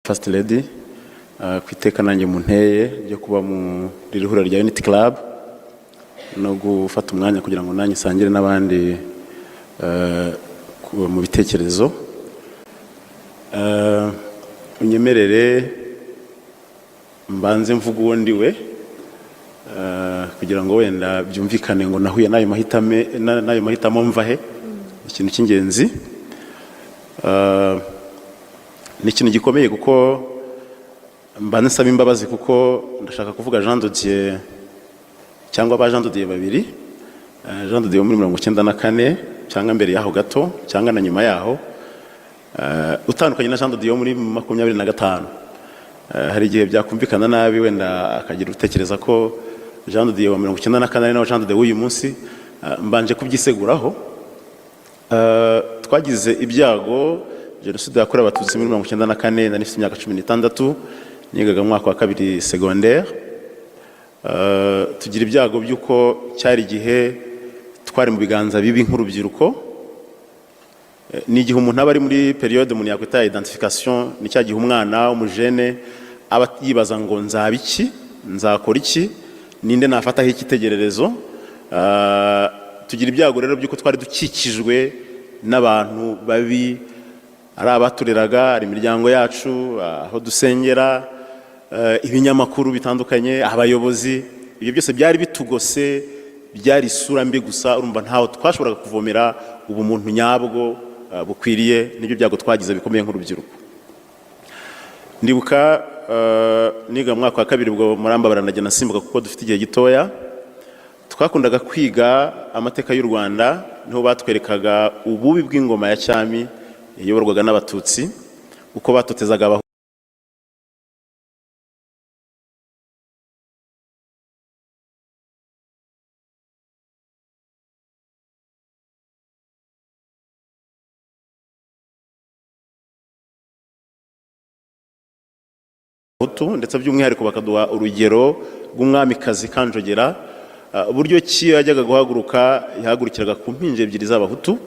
First Lady kwiteka nanjye munteye ryo kuba mu rihura rya Unity Club no gufata umwanya kugira ngo nanjye sangire n'abandi mu bitekerezo unyemerere mbanze mvuga undi we kugira ngo wenda byumvikane ngo nahuye nayo mahitamo mvahe ikintu cy'ingenzi ni ikintu gikomeye kuko mbanze nsaba imbabazi kuko ndashaka kuvuga Jean de Dieu cyangwa ba Jean de Dieu babiri Jean de Dieu muri 1994 cyangwa mbere yaho gato cyangwa na nyuma yaho utandukanye na Jean de Dieu muri 2025 hari igihe byakumvikana nabi wenda akagira utekereza ko Jean de Dieu wa 1994 na Jean de Dieu uyu munsi mbanje kubyiseguraho twagize ibyago Jenoside yakorewe Abatutsi muri 1994 na nifite imyaka 16 nigaga mu mwaka wa kabiri secondaire tugira ibyago byuko cyari gihe twari mu biganza bibi nk'urubyiruko ni igihe umuntu aba ari muri periode umuntu yakwita identification ni cya gihe umwana umujene aba yibaza ngo nzaba iki nzakora iki ninde nafataho ikitegererezo tugira ibyago rero byuko twari dukikijwe n'abantu babi ari abatureraga ari imiryango yacu aho dusengera ibinyamakuru bitandukanye abayobozi ibyo byose byari bitugose byari isura mbi gusa urumva ntaho twashoboraga kuvomera ubumuntu nyabwo bukwiriye n'ibyo byago twagize bikomeye nk'urubyiruko ndibuka niga mu mwaka wa kabiri ubwo murambabara ndagenda simbuka kuko dufite igihe gitoya twakundaga kwiga amateka y'u Rwanda niho batwerekaga ububi bw'ingoma ya cyami iyoborwaga n'abatutsi uko batotezaga abahutu ndetse by'umwihariko bakaduha urugero rw'umwamikazi Kanjogera uburyo ki yajyaga guhaguruka yahagurukiraga ku mpinje ebyiri z'abahutu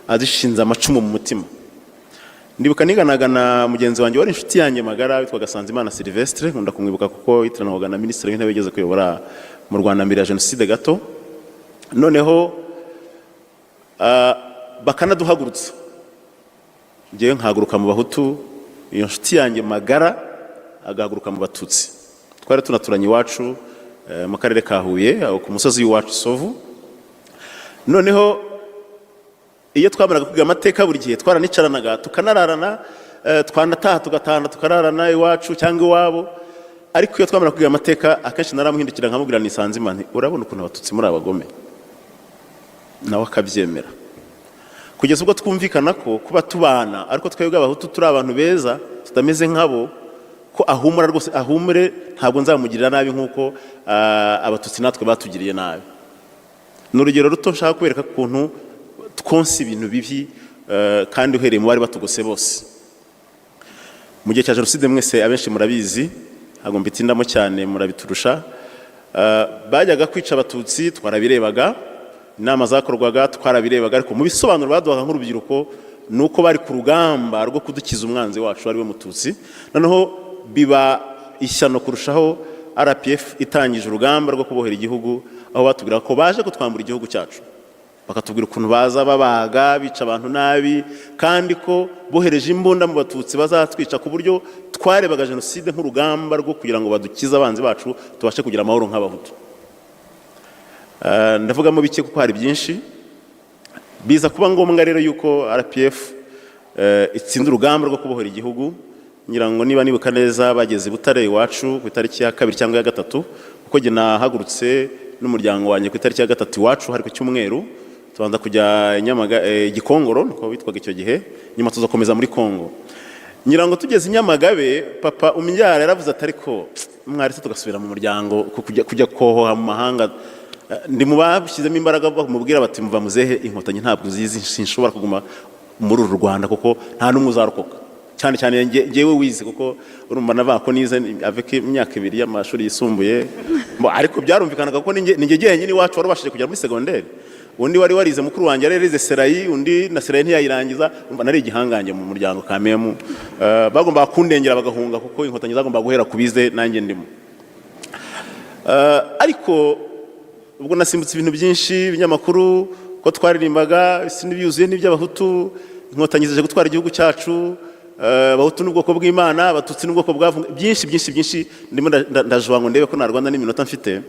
azishinze amacumu mu mutima ndibuka niganaga na mugenzi wanjye wari inshuti yanjye magara witwaga Sanzimana Sylvestre nkunda kumwibuka kuko yitiranaga na minisitiri w'intebe yigeze kuyobora mu Rwanda mbere ya Jenoside gato noneho bakanaduhagurutsa ngewe nkahaguruka mu bahutu iyo nshuti yanjye magara agahaguruka mu batutsi twari tunaturanye iwacu mu karere ka Huye ku musozi w'iwacu Sovu noneho iyo twamaraga kwiga amateka buri gihe twaranicaranaga tukanararana twanataha tugatahana tukararana iwacu cyangwa iwabo ariko iyo twamara kwiga amateka akenshi naramuhindukira nkamubwira ni Sanzimana urabona ukuntu abatutsi muri abagome nawe akabyemera kugeza ubwo twumvikana ko kuba tubana ariko twebwe abahutu turi abantu beza tutameze nkabo ko ahumura rwose ahumure ntabwo nzamugirira nabi nkuko abatutsi natwe batugiriye nabi n'urugero ruto nshaka kwereka kuntu twonse ibintu bibi kandi uhereye mu bari batugose bose mu gihe cya Jenoside mwese abenshi murabizi ntabwo mbitindamo cyane murabiturusha bajyaga kwica abatutsi twarabirebaga inama zakorwaga twarabirebaga ariko mu bisobanuro baduhaga nk'urubyiruko nuko bari ku rugamba rwo kudukiza umwanzi wacu ari we mututsi noneho biba ishyano kurushaho RPF itangije urugamba rwo kubohera igihugu aho batubwira ko baje kutwambura igihugu cyacu bakatubwira ukuntu baza babaga bica abantu nabi kandi ko bohereje imbunda mu batutsi bazatwica ku buryo twarebaga Jenoside nk'urugamba rwo kugira ngo badukize abanzi bacu tubashe kugira amahoro nk'abahutu ndavugamo bike kuko hari byinshi biza kuba ngombwa rero yuko RPF itsinda urugamba rwo kubohera igihugu ngira ngo niba nibuka neza bageze Butare iwacu ku itariki ya 2 cyangwa ya 3 kuko jye nahagurutse n'umuryango wanjye ku itariki ya 3 iwacu hari ku cyumweru tubanza kujya Gikongoro nuko bitwaga icyo gihe nyuma tuzakomeza muri Kongo ngira ngo tugeze Nyamagabe papa umbyara yaravuze ati ariko mwaretse tugasubira mu muryango kujya kohoha mu mahanga ndi mu babishyizemo imbaraga bamubwira bati muva muzehe inkotanyi ntabwo zizi sinshobora kuguma muri uru Rwanda kuko nta numwe uzarokoka cyane cyane ngewe wize kuko urumva navako nize avec imyaka 2 y'amashuri yisumbuye ariko byarumvikanaga ko ninge genyine iwacu warubashije kujya muri secondaire undi wari warize mukuru wanjye yarize serayi, undi na serayi ntiyayirangiza, umva nari igihangange mu muryango kamemu. Bagomba kundengera bagahunga kuko inkotanyi zagomba guhera kubize nanjye ndimo. Ariko ubwo nasimbutse ibintu byinshi binyamakuru ko twaririmbaga sinibyuzuye n'iby'abahutu, inkotanyi zije gutwara igihugu cyacu, abahutu n'ubwoko bw'Imana, abatutsi n'ubwoko bwavumwe, byinshi ndimo ndajwa ngo ndebe ko na Rwanda n'iminota mfite.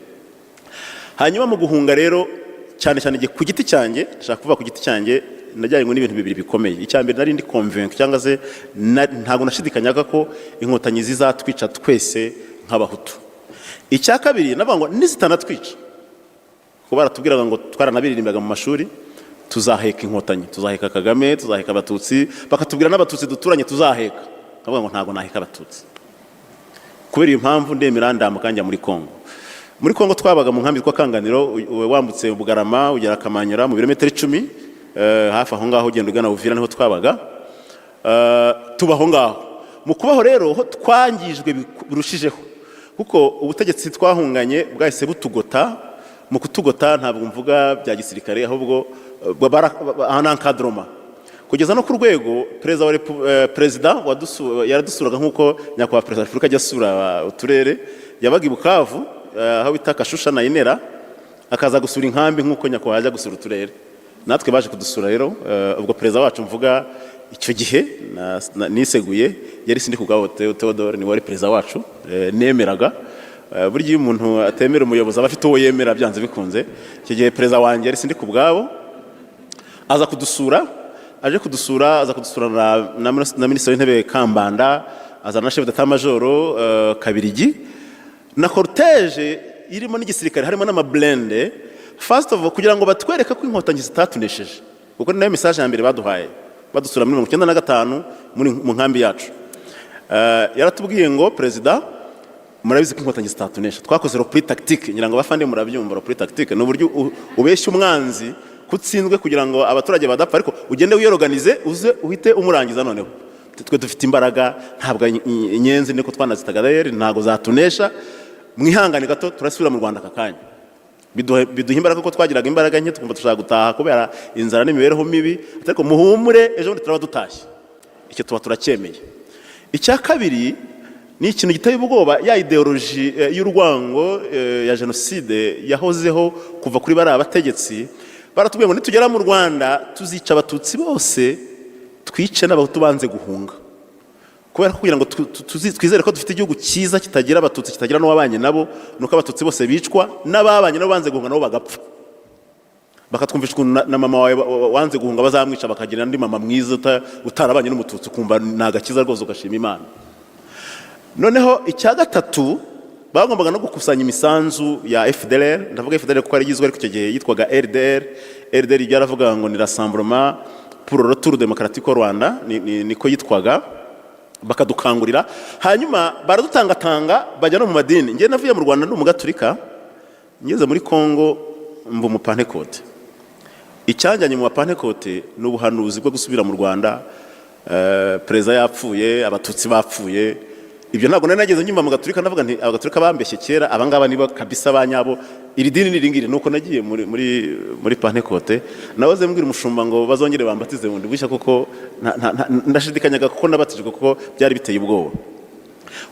Hanyuma mu guhunga rero cyane ku giti cyanjye, nshaka kuvuga ku giti cyanjye, najyanye n'ibintu bibiri bikomeye. Icyambere nari ndi convainced cyangwa se ntago nashidikanyaga ko inkotanyi zizatwica twese nk'abahutu. Icya kabiri navuga ngo nizitanatwica, kuko baratubwiraga ngo twaranabiririmbaga mu mashuri, tuzaheka inkotanyi, tuzaheka Kagame, tuzaheka abatutsi, bakatubwira n'abatutsi duturanye tuzaheka. Navuga ngo ntago naheka abatutsi. Kubera iyo mpamvu ndemera ndamuka njya muri Kongo. Muri Kongo twabaga mu nkambi kwa Kanganiro, wambutse Bugarama ugera Kamanyura mu birometero 10, hafi aho ngaho ugenda ugana Uvira niho twabaga. Tubaho ngaho. Mu kubaho rero ho twangijwe birushijeho, kuko ubutegetsi twahunganye bwahise butugota. Mu kutugota ntabwo mvuga bya gisirikare, ahubwo encadrement, kugeza no ku rwego perezida yaradusuraga nk'uko nyakubahwa perezida wa Afurika ajya asura uturere. Yabaga i Bukavu aho bita Kashusha na Inera, akaza gusura inkambi nk'uko nyakubahwa ajya gusura uturere. Natwe baje kudusura rero, ubwo perezida wacu mvuga icyo gihe niseguye yari sindi kugabo Theodore, ni wari perezida wacu nemeraga. Burya iyo umuntu atemera umuyobozi aba afite uwo yemera byanze bikunze. Icyo gihe perezida wanjye yari sindi kubwabo, aza kudusura, aza kudusura na minisitiri w'intebe Kambanda, aza na chef d'état major Kabirigi, na cortege irimo n'igisirikare, harimo n'amablende. First of all, kugira ngo batwereke ko inkotanyi zitatunesheje, kuko ni nayo message ya mbere baduhaye badusura muri 1995 mu nkambi yacu. Yaratubwiye ngo perezida, murabizi ko inkotanyi zitatunesha. Twakoze repli tactique, ngira ngo bafande murabyumva. Repli tactique no buryo ubeshya umwanzi kutsinzwe kugira ngo abaturage badapfa, ariko ugende wiyorganize uze uhite umurangiza. Noneho twe dufite imbaraga, ntabwo inyenzi niko twanazitaga rero, ntago zatunesha. Mwihangane gato turasubira mu Rwanda akakanya. Biduha imbaraga ko twagiraga imbaraga nke, twumva dushaka gutaha kubera inzara n'imibereho mibi, ariko muhumure ejo turaba dutashye. Icyo tuba turacyemeye. Icya kabiri ni ikintu giteye ubwoba, ya ideology y'urwango ya genocide yahozeho kuva kuri bari abategetsi. Baratubwiye ngo nitugera mu Rwanda tuzica abatutsi bose, twice n'abahutu banze guhunga. Kubera kugira ngo twizere ko dufite igihugu cyiza kitagira abatutsi, kitagira n'uwabanye nabo, nuko abatutsi bose bicwa, n'ababanye nabo banze guhunga nabo bagapfa. Bakatwumvisha na mama wawe wanze guhunga bazamwica, bakagira andi mama mwiza utarabanye n'umututsi, kumva nagakiza rwose ugashima Imana. Noneho icya gatatu, bagombaga no gukusanya imisanzu ya FDLR. Ndavuga FDLR kuko ari igizwe ariko icyo gihe yitwaga RDR byaravuga ngo ni Rassemblement pour le Retour démocratique au Rwanda, niko yitwaga. Bakadukangurira, hanyuma baradutangatanga bajya no mu madini. Ngiye navuye mu Rwanda n'umugaturika, ngeze muri Kongo mbu mu Pentecote. Icyanjanye mu Pentecote n'ubuhanuzi bwo gusubira mu Rwanda, perezida yapfuye, abatutsi bapfuye. Ibyo ntabwo nari nageze nyuma mu gaturika, ndavuga nti abagaturika bambeshye kera, abangaba niba kabisa banyabo, iri dini niringire. Nuko nagiye muri Pentecote, nahoze mbwira umushumba ngo bazongere bambatize bundi bushya, kuko ndashidikanyaga kuko nabatijwe kuko byari biteye ubwoba.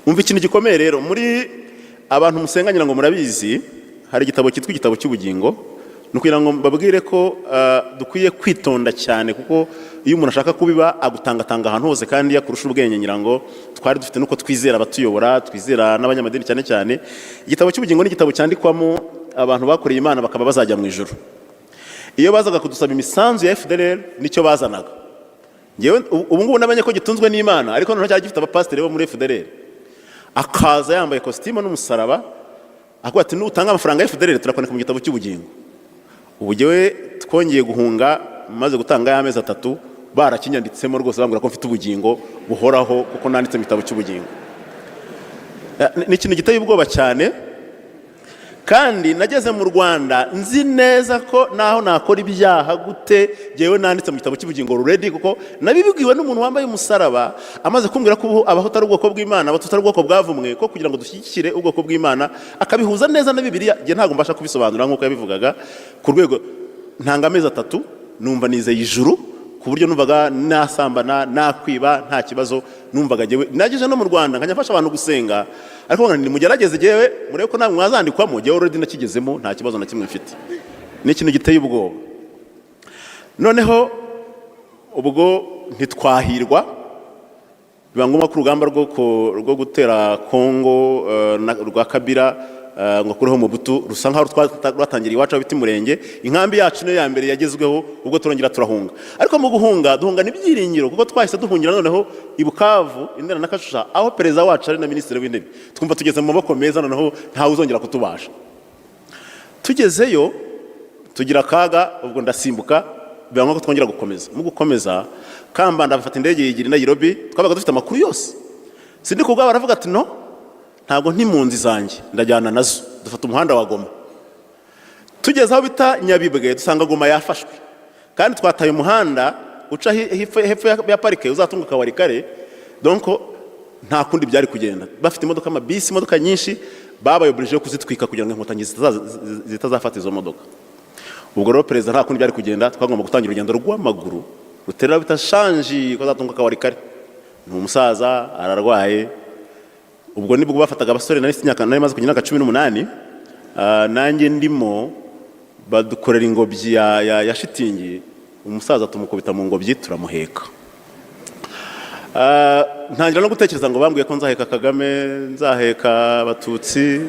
Umva ikintu gikomeye rero, muri abantu musenganyira ngo murabizi, hari igitabo cyitwa igitabo cy'ubugingo. Nukugira ngo babwire ko dukwiye kwitonda cyane, kuko iyo umuntu ashaka kubiba agutangatanga ahantu hose, kandi yakurusha ubwenge. Ngira ngo twari dufite nuko twizera abatuyobora, twizera n'abanyamadini cyane cyane. Igitabo cy'ubugingo ni igitabo cyandikwamo abantu bakoreye Imana bakaba bazajya mu ijuru. Iyo bazaga kudusaba imisanzu ya FDLR nicyo bazanaga. Ngewe ubu ngubu nabanye ko gitunzwe n'Imana, ariko noneho cyari gifite abapasiteri bo muri FDLR. Akaza yambaye kositimu n'umusaraba, avuga ati nutanga amafaranga ya FDLR turakoneka mu gitabo cy'ubugingo. Ubu jewe twongeye guhunga maze gutanga y'amezi 3, barakinyanditsemo rwose bambwira ko mfite ubugingo buhoraho kuko nanditse mu gitabo cy'ubugingo. Ni ikintu giteye ubwoba cyane, kandi nageze mu Rwanda nzi neza ko naho nakora ibyaha gute jewe nanditse mu gitabo cy'ubugingo already, kuko nabibwiwe n'umuntu wambaye umusaraba amaze kumbwira ko abahutu ari ubwoko bw'Imana, abatutsi ari ubwoko bwavumwe, ko kugira ngo dushyikire ubwoko bw'Imana akabihuza neza na Bibiliya. Je ntago mbasha kubisobanura nk'uko yabivugaga ku rwego ntanga amezi 3 numva nizeye ijuru ku buryo numvaga nasambana nakwiba nta kibazo numvaga jewe nagize no mu Rwanda nkanyafasha abantu gusenga ariko ngo nimugerageze jewe murebe ko namwe mwazandikwamo jewe already nakigezemo nta kibazo na kimwe mfite ni ikintu giteye ubwoba noneho ubwo ntitwahirwa biba ngombwa ku rugamba rwo gutera Kongo rwa Kabila ngo kuriho mu butu rusa nkaho rwatangira iwacu biti murenge inkambi yacu ne ya mbere yagezweho ubwo turongera turahunga ariko mu guhunga duhunga n'ibyiringiro kuko twahise duhungira noneho ibukavu indera nakashusha aho perezida wacu ari na ministre w'intebe twumva tugeze mu maboko meza noneho nta uzongera kutubasha tugezeyo tugira kaga ubwo ndasimbuka biba ngombwa twongera gukomeza mu gukomeza Kambanda bafata indege yigira i Nairobi twabaga dufite amakuru yose sindi kubwa baravuga ati no ntago ntimpunzi zanjye ndajyana nazo dufata umuhanda wa Goma tugeze aho bita Nyabibwe dusanga Goma yafashwe kandi twataye umuhanda uca hepfo ya parike uzatunguka warikare donc nta kundi byari kugenda bafite imodoka amabisi imodoka nyinshi babaye oblige kuzitwika kugira ngo inkotanyi zitazafata izo modoka ubwo rero perezida nta kundi byari kugenda twagomba gutangira urugendo rw'amaguru ruterera bitashanji ko zatunguka warikare ni umusaza ararwaye ubwo nibwo bafataga abasore nari maze kugira 18 nanjye ndimo badukorera ingobyi ya shitingi umusaza tumukubita mu ngobyi turamuheka ntangira no gutekereza ngo bambwiye ko nzaheka Kagame nzaheka Abatutsi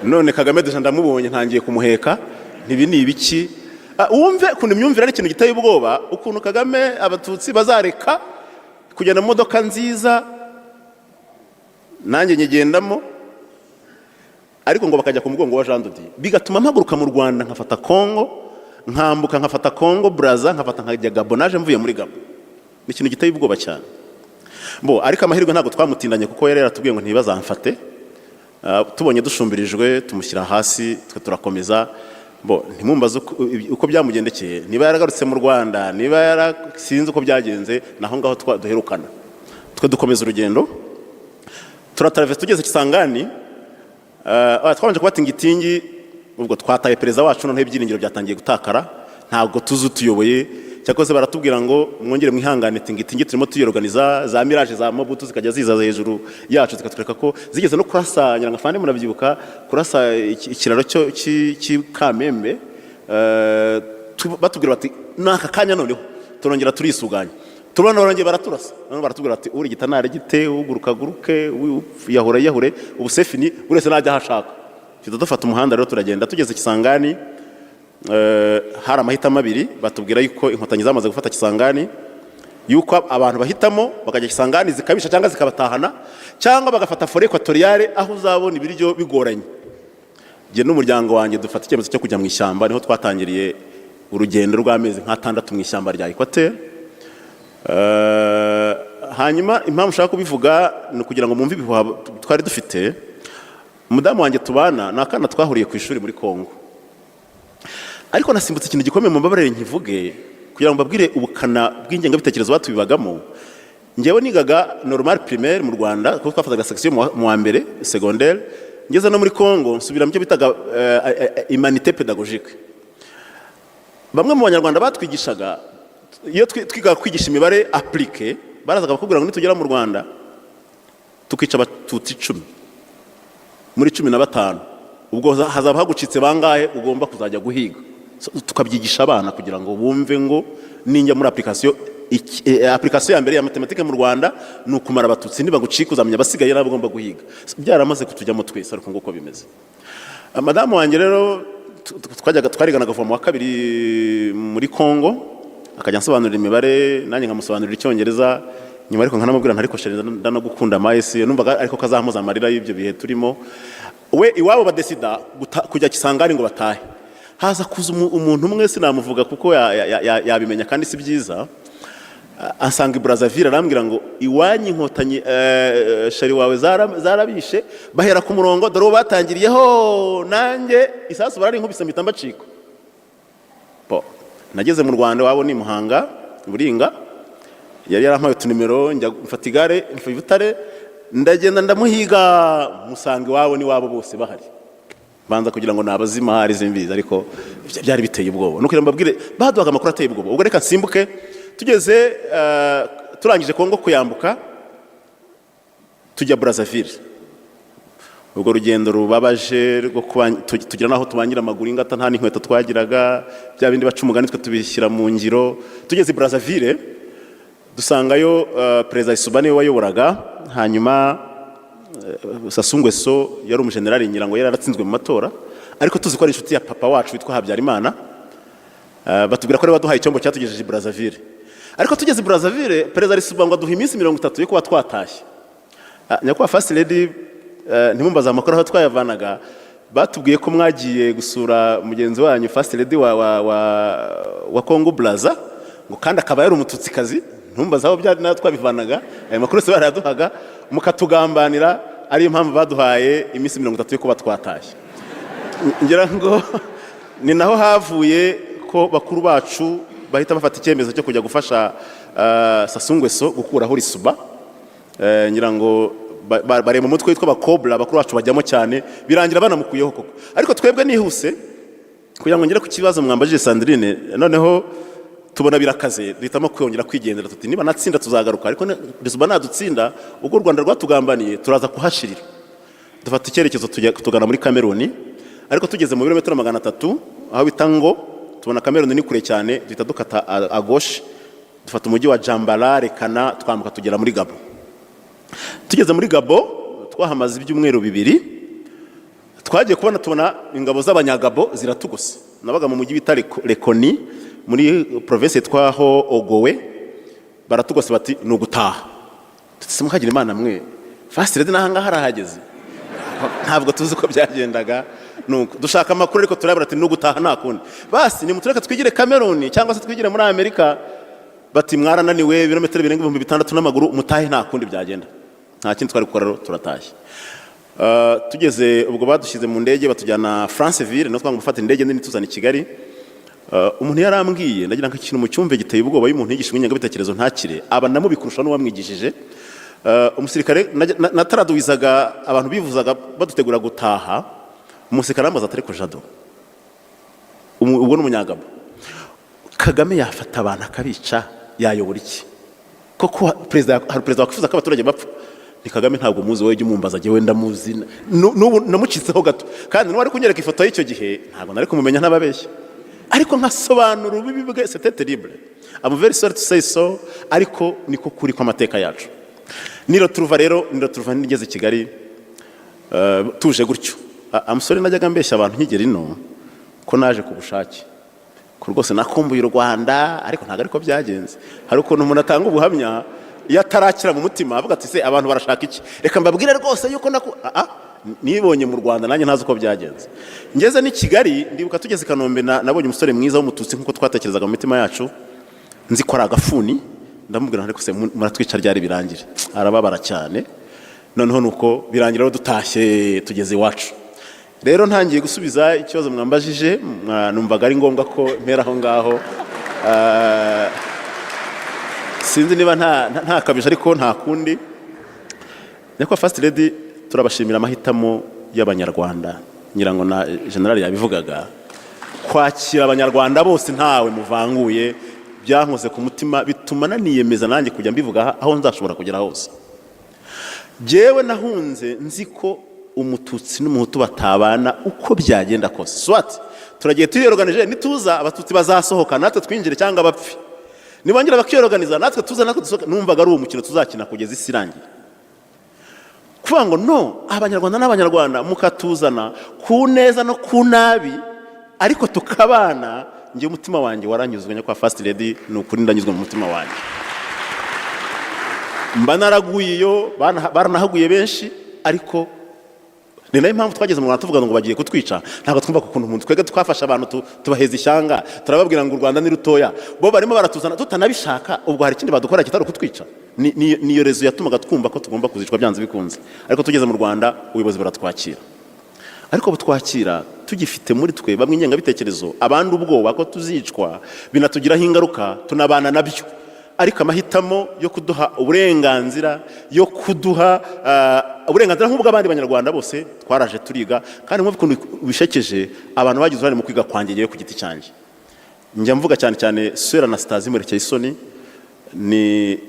none Kagame deje ndamubonye ntangiye kumuheka ntibi ni ibiki wumve kuntu imyumvire ari ikintu giteye ubwoba ukuntu Kagame Abatutsi bazareka kugenda mu modoka nziza nanjye nyigendamo ariko ngo bakajya ku mugongo wa Jean Dodi bigatuma mpaguruka mu Rwanda nkafata Kongo nkambuka nkafata Kongo Braza nkafata nkajya Gabon naje mvuye muri Gabon ni ikintu giteye ubwoba cyane ariko amahirwe ntabwo twamutindanye kuko yari yaratubwiye ngo ntibazamfate tubonye dushumbirijwe tumushyira hasi twe turakomeza ntimumbaze uko byamugendekeye niba yaragarutse mu Rwanda niba yarasinze uko byagenze naho ngaho duherukana twe dukomeza urugendo turatarave tugeze Kisangani twabanje kubatinga itingi ubwo twataye perezida wacu none ibyiringiro byatangiye gutakara ntabwo tuzutuyoboye cyakoze baratubwira ngo mwongere mwihangane tingi turimo tuyorganiza za mirage za Mobutu zikajya zizaza hejuru yacu zikatwereka ko zigeze no kurasa nyirangafande murabyibuka kurasa ikiraro Kamembe batubwira bati naka kanya noneho turongera turisuganya turongera baraturasa none baratubwira ati uri gitanare gite uguruke yahure ubusefini urese najya hashaka dufata umuhanda rero turagenda tugeze Kisangani hari amahitamo abiri batubwira yuko inkotanyi zamaze gufata Kisangani yuko abantu bahitamo bakajya Kisangani zikabisha cyangwa zikabatahana cyangwa bagafata fore equatoriale aho uzabona ibiryo bigoranye je n'umuryango wanjye dufata icyemezo cyo kujya mu ishyamba niho twatangiriye urugendo rw'amezi nk'atandatu mu ishyamba rya Equateur hanyuma impamvu ushaka kubivuga ni kugira ngo mumve ibihuha twari dufite umudamu wanjye tubana nakana twahuriye ku ishuri muri Kongo ariko nasimbutse ikintu gikomeye mu mbabarire nkivuge kugira ngo mbabwire ubukana bw'ingengabitekerezo batubibagamo ngewe nigaga normal primaire mu Rwanda kuko twafataga section mu wa mbere secondaire ngeze no muri Kongo nsubira mu cyo bitaga humanité pédagogique bamwe mu banyarwanda batwigishaga iyo twiga kwigisha imibare appliquée barazaga bakubwira ngo nitugera mu Rwanda tukica Abatutsi 10 muri 15 ubwo hazaba hagucitse bangahe ugomba kuzajya guhiga tukabyigisha abana kugira ngo bumve ngo ninjya muri application ya mbere ya matematike mu Rwanda ni ukumara Abatutsi nibagucika uzamenya basigaye nabo ugomba guhiga byaramaze kutujyamo twese ariko nguko bimeze madamu wanjye rero twariganaga kuva mu wa 2 muri Kongo akajya nsobanurira imibare nanjye nkamusobanurira Icyongereza nyuma ariko nkanamubwira ntariko shereza ndanagukunda maese numvaga ariko kazamuza amarira y'ibyo bihe turimo we iwabo badesida kujya Kisangani ngo batahe haza kuza umuntu umwe sinamuvuga kuko yabimenya kandi si byiza asanga Brazzaville arambwira ngo iwanyi inkotanyi shari wawe zarabishe bahera ku murongo dore batangiriyeho nanjye isasu barari nkubise mpita mbaciko nageze mu Rwanda wabo ni Muhanga Buringa yari yarampaye utunimero njya mfata igare Butare ndagenda ndamuhiga musanga iwabo ni wabo bose bahari banza kugira ngo nabazima hari zimbiza ariko byari biteye ubwoba nuko mbabwire baduhaga amakuru ateye ubwoba ubwo reka nsimbuke tugeze turangije Kongo kuyambuka tujya Brazzaville ubwo rugendo rubabaje rwo tugira naho tubangira amaguru ingata nta n'inkweto twagiraga bya bindi baca umugani twe tubishyira mu ngiro tugeze Brazzaville dusangayo Perezida Isubane wayoboraga hanyuma Sasungweso yari umujenerali ngira ngo yararatsinzwe mu matora ariko tuzi ko ari inshuti ya papa wacu witwa Habyarimana batubwira ko ari waduhaye icyombo cyatugejeje Brazzaville ariko tugeze Brazzaville Perezida Isubane aduha iminsi 30 yo kuba twatashye nyakwa First Lady ntimumbaza amakuru aho twayavanaga batubwiye ko mwagiye gusura mugenzi wanyu First Lady wa Congo Brazza ngo kandi akaba yari umututsikazi ntumbaza aho byari na twabivanaga ayo makuru se baraduhaga mukatugambanira ari impamvu baduhaye iminsi 30 yo kuba twatashye ngira ngo ni naho havuye ko bakuru bacu bahita bafata icyemezo cyo kujya gufasha Sasungweso gukuraho Risuba ngira ngo bare mu mutwe witwa bakobra bakuru bacu bajyamo cyane birangira banamukuyeho koko ariko twebwe nihuse kugira ngo ngire ku kibazo mwambajije Sandrine noneho tubona birakaze duhitamo kwiyongera kwigendera tuti niba natsinda tuzagaruka ariko Risuba nadutsinda ubwo u Rwanda rwatugambaniye turaza kuhashirira dufata icyerekezo tugana muri Cameroon ariko tugeze mu birometero 300 aho bitango tubona Cameroon ni kure cyane duhita dukata a gauche dufata umujyi wa Jambalare kana twambuka tugera muri Gabo tugeze muri Gabo twahamaze ibyumweru 2 twagiye tubona ingabo z'abanyagabo ziratugose nabaga mu mujyi bita Lekoni muri province twaho Ogowe baratugose bati nugutaha tutse mukagira Imana mwe First Lady nahanga harahageze ntabwo tuzi ko byagendaga nuko dushaka amakuru ariko turabura ati nugutaha nakundi basi ni mutureka twigire Cameroon cyangwa se twigire muri Amerika bati mwarananiwe ibirometero 2600 n'amaguru mutahe nakundi byagenda nta kintu twari gukora turatashye tugeze ubwo badushyize mu ndege batujyana Franceville no twanga gufata indege ndini tuzana i Kigali umuntu yarambwiye ndagira ngo ikintu mu cyumve giteye ubwoba y'umuntu yigisha inyenga bitekerezo ntakire aba namubikurusha n'uwamwigishije umusirikare nataraduwizaga abantu bivuzaga badutegura gutaha umusirikare amaze atari ko Jado ubwo n'umunyagabo Kagame yafata abantu akabica yayobora iki koko hari perezida wakifuza ko abaturage bapfa ni Kagame ntabwo muzi wowe umumbaza gihe wenda muzi namucitseho gato kandi n'uwari kunyereka ifoto y'icyo gihe ntabwo nari kumumenya ntababeshya ariko nkasobanura ubibi bwe c'était terrible I'm very sorry to say so ariko niko kuri kwa mateka yacu niro turuva nigeze Kigali tuje gutyo amusore najyaga mbeshya abantu nkigera ino ko naje ku bushake ko rwose nakumbuye u Rwanda ariko ntago ariko byagenze hari ukuntu umuntu atanga ubuhamya yatarakira mu mutima avuga ati se abantu barashaka iki reka mbabwire rwose yuko nibonye mu Rwanda nanjye ntazi uko byagenze ngeze ni Kigali ndibuka tugeze Kanombe nabonye umusore mwiza w'umututsi nkuko twatekerezaga mu mitima yacu nzi ko ari agafuni ndamubwira ariko se muratwica ryari birangire arababara cyane noneho nuko birangira dutashye tugeze iwacu rero ntangiye gusubiza ikibazo mwambajije numvaga ari ngombwa ko mpera aho ngaho sinzi niba nta kabije ariko nta kundi nyakwa First Lady turabashimira amahitamo y'abanyarwanda nyirango na general yabivugaga kwakira abanyarwanda bose ntawe muvanguye byankoze ku mutima bituma naniyemeza nanjye kujya mbivuga aho nzashobora kugera hose jewe nahunze nzi ko umututsi n'umuhutu batabana uko byagenda kose swat turagiye tuyorganize nituza abatutsi bazasohoka natwe twinjire cyangwa bapfi nibangira bakiyorganiza natwe tuza natwe dusohoka numvaga ari umukino tuzakina kugeza isi irangiye kuvuga ngo no abanyarwanda n'abanyarwanda mukatuzana ku neza no ku nabi ariko tukabana ngiye umutima wanjye waranyuzwe nyakwa First Lady n'ukuri ndanyuzwe mu mutima wanjye mba naraguye iyo baranahaguye benshi ariko ni nayo mpamvu twageze mu Rwanda tuvuga ngo bagiye kutwica ntabwo twumva kukuntu umuntu twege twafasha abantu tubaheza ishyanga turababwira ngo u Rwanda ni rutoya bo barimo baratuzana tutanabishaka ubwo hari ikindi badukora kitari kutwica niyo rezo yatumaga twumva ko tugomba kuzicwa byanze bikunze ariko tugeze mu Rwanda ubuyobozi baratwakira ariko butwakira tugifite muri twe bamwe inyenga bitekerezo abandi ubwoba ko tuzicwa binatugiraho ingaruka tunabana nabyo ariko amahitamo yo kuduha uburenganzira yo kuduha uburenganzira nk'ubw'abandi banyarwanda bose twaraje turiga kandi nk'uko bishekeje abantu bagize uruhare mu kwiga kwangegeye ku giti cyanjye njya mvuga cyane cyane Sœur Anastasie Murekeyisoni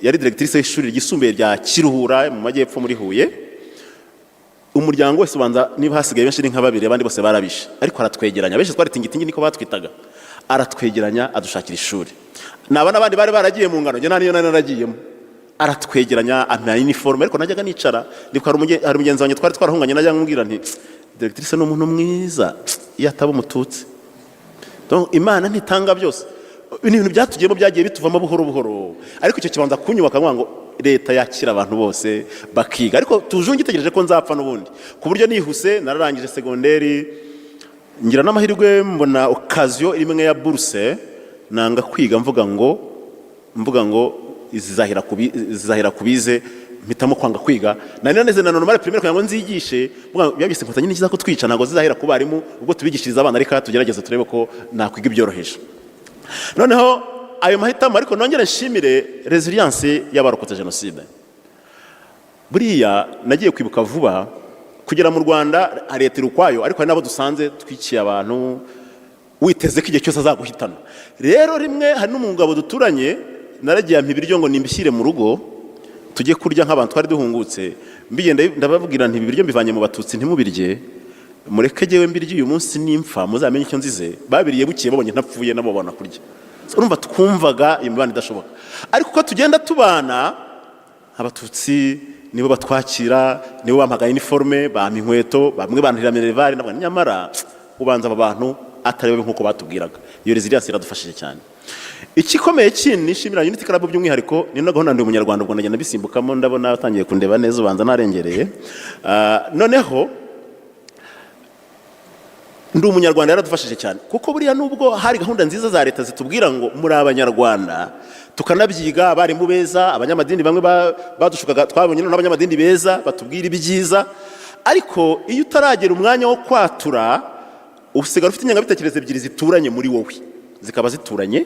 yari directrice y'ishuri ryisumbuye rya Kiruhura mu majyepfo muri Huye umuryango wese ubanza niba hasigaye benshi nka babiri abandi bose barabishe ariko aratwegeranya benshi twari tingitingi niko batwitaga aratwegeranya adushakira ishuri nabana abandi bari baragiye mu ngano njye naniyo naragiyemo aratwegeranya ampa uniforme ariko najyaga nicara ndiko hari umugenzi wanjye twari twarahunganye najya nkumubwira nti directrice no umuntu mwiza iyo ataba umututsi donc Imana ntitanga byose ibintu byatugiyemo byagiye bituvamo buhoro buhoro ariko icyo kibanza kunyubaka ngo leta yakira abantu bose bakiga ariko tuje ngitegereje ko nzapfa n'ubundi ku buryo nihuse nararangije secondaire ngira n'amahirwe mbona occasion imwe ya bourse nanga kwiga mvuga ngo izahira kubize mpitamo kwanga kwiga nane na normal primaire kugira ngo nzigishe byabise nkotanyi nikiza ko twica nago zizahira ku barimu ubwo tubigishiriza abana ariko tugerageza turebe ko nakwiga ibyoroheje noneho ayo mahitamo ariko nongere nshimire resilience y'abarokotse jenoside buriya nagiye kwibuka vuba kugera mu Rwanda leta irukwayo ariko hari nabo dusanze twiciye abantu witeze ko igihe cyose azaguhitana rero rimwe hari n'umugabo duturanye naragiye ampa ibiryo ngo nimbishyire mu rugo tujye kurya nk'abantu twari duhungutse mbigenda ndababwira nti ibiryo mbivanye mu batutsi ntimubirye mureke jewe mbirye uyu munsi nimpfa muzamenye icyo nzize babiriye bukiye babonye ntapfuye nabo babona kurya urumva twumvaga imibano idashoboka ariko uko tugenda tubana abatutsi nibo batwakira nibo bampaga uniforme bampa inkweto bamwe bantira minervari nabwo nyamara ubanza aba bantu atari babe nkuko batubwiraga iyo resilience iradufashije cyane ikikomeye kindi nishimira Unity Club by'umwihariko ni no gahunda ndi umunyarwanda ubwo ndagenda bisimbukamo ndabona atangiye kundeba neza ubanza narengereye noneho ndi umunyarwanda yaradufashije cyane kuko buriya nubwo hari gahunda nziza za leta zitubwira ngo muri abanyarwanda tukanabyiga bari mu beza abanyamadini bamwe badushukaga twabonye n'abanyamadini beza batubwira ibyiza ariko iyo utaragera umwanya wo kwatura usigara ufite ingengabitekerezo ebyiri zituranye muri wowe zikaba zituranye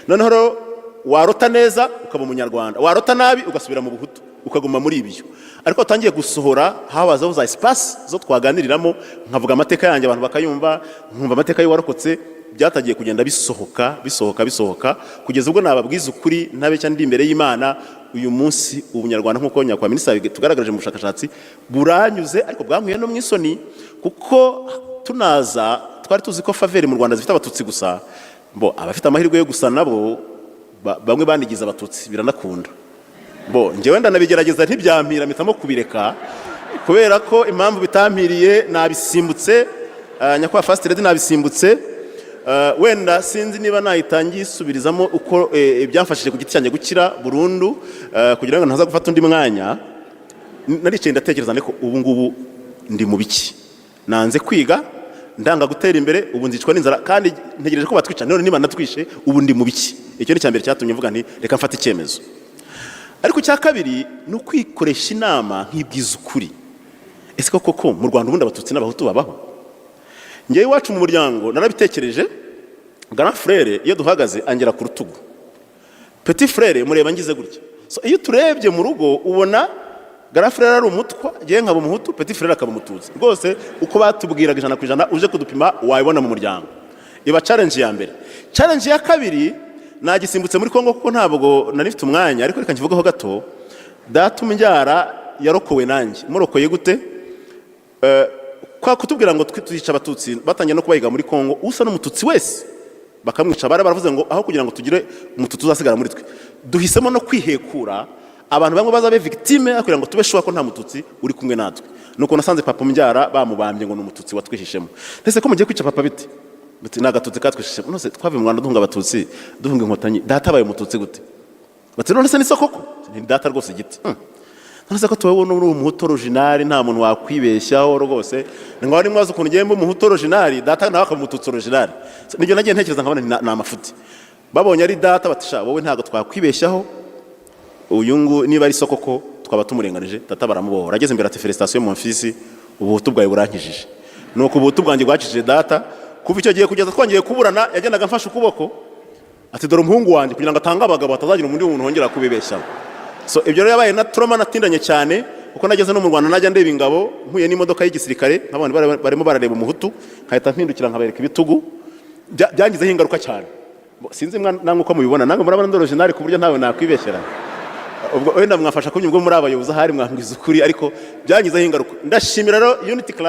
noneho warota neza ukaba umunyarwanda warota nabi ugasubira mu buhutu ukaguma muri ibyo ariko utangiye gusohora habazaho za espace zo twaganiriramo nkavuga amateka yanjye abantu bakayumva nkumva amateka y'uwarokotse byatagiye kugenda bisohoka kugeza ubwo nababwiza ukuri ntabe cyane ndi imbere y'Imana uyu munsi ubunyarwanda nkuko nyakwa minisitiri tugaragaje mu bushakashatsi buranyuze ariko bwamwiye no mwisoni kuko tunaza twari tuzi ko faveri mu Rwanda zifite abatutsi gusa abafite amahirwe yo gusa nabo bamwe banigiza abatutsi biranakunda njyewe ndanabigerageza ntibyampira mpitamo kubireka kubera ko impamvu bitampiriye nabisimbutse nyakwa first lady nabisimbutse wenda sinzi niba nayitangiye isubirizamo uko ibyamfashije ku giti cyanjye gukira burundu kugira ngo ntaza gufata undi mwanya naricaye ndatekereza ariko ubu ngubu ndi mu biki nanze kwiga ndanga gutera imbere ubu nzicwa n'inzara kandi ntegereje ko batwica none niba natwishe ubu ndi mu biki icyo ni cyambere cyatumye mvuga nti reka mfate icyemezo ariko cya kabiri ni ukwikoresha inama nk'ibwiza ukuri ese koko mu Rwanda ubundi abatutsi n'abahutu babaho ngewe iwacu mu muryango narabitekereje grand frère iyo duhagaze angera ku rutugu petit frère mureba ngize gutya iyo turebye mu rugo ubona grand frère ari umutwa ngewe nkaba umuhutu petit frère akaba umututsi rwose uko batubwiraga 100% uje kudupima wayibona mu muryango iba challenge ya mbere challenge ya kabiri nagisimbutse muri Kongo kuko ntabwo narifite umwanya ariko reka nkivugaho gato data umbyara yarokowe nanjye murokoye gute kwa kutubwira ngo twica abatutsi batangiye no kubayiga muri Kongo usa n'umututsi wese bakamwica baravuze ngo aho kugira ngo tugire umututsi uzasigara muri twe duhisemo no kwihekura abantu bamwe bazabe victime kugira ngo tube shuwa ko nta mututsi uri kumwe natwe nuko nasanze papa umbyara bamubambye ngo n'umututsi watwihishemo ese ko mugiye kwica papa biti bati nagatutsi katwishishe nose twave mu Rwanda duhunga abatutsi duhunga inkotanyi data baye umututsi gute bati none se ni sokoko ni data rwose igiti nose ko tuwe uri umuhutu original nta muntu wakwibeshyaho rwose ngo ari mwazo ukuntu ngembe umuhutu original data nawe akamututsi original nibyo nagiye ntekereza nkabona ni amafuti babonye ari data batisha wowe ntago twakwibeshyaho uyu niba ari sokoko twaba tumurenganije data baramubohora ageze imbere ati felicitation mon fils ubuhutu bwawe burankijije nuko ubuhutu bwanjye bwakijije data kuva icyo gihe kugeza twangiye kuburana yagendaga mfasha ukuboko ati dore umuhungu wanjye, kugira ngo atange abagabo hatazagira undi muntu wongera kubibeshyaho. So ibyo rero yabaye na trauma natindanye cyane, kuko nageze no mu Rwanda najya ndeba ingabo mpuye n'imodoka y'igisirikare nk'abantu barimo barareba umuhutu, nkahita mpindukira nkabereka ibitugu, byangizeho ingaruka cyane. Sinzi namwe uko mubibona, namwe murabona ndi original ku buryo ntawe nakwibeshyera. Ubwo wenda mwafasha kunyumva muri abayobozi ahari mwambwiza ukuri, ariko byangizeho ingaruka. Ndashimira rero Unity Club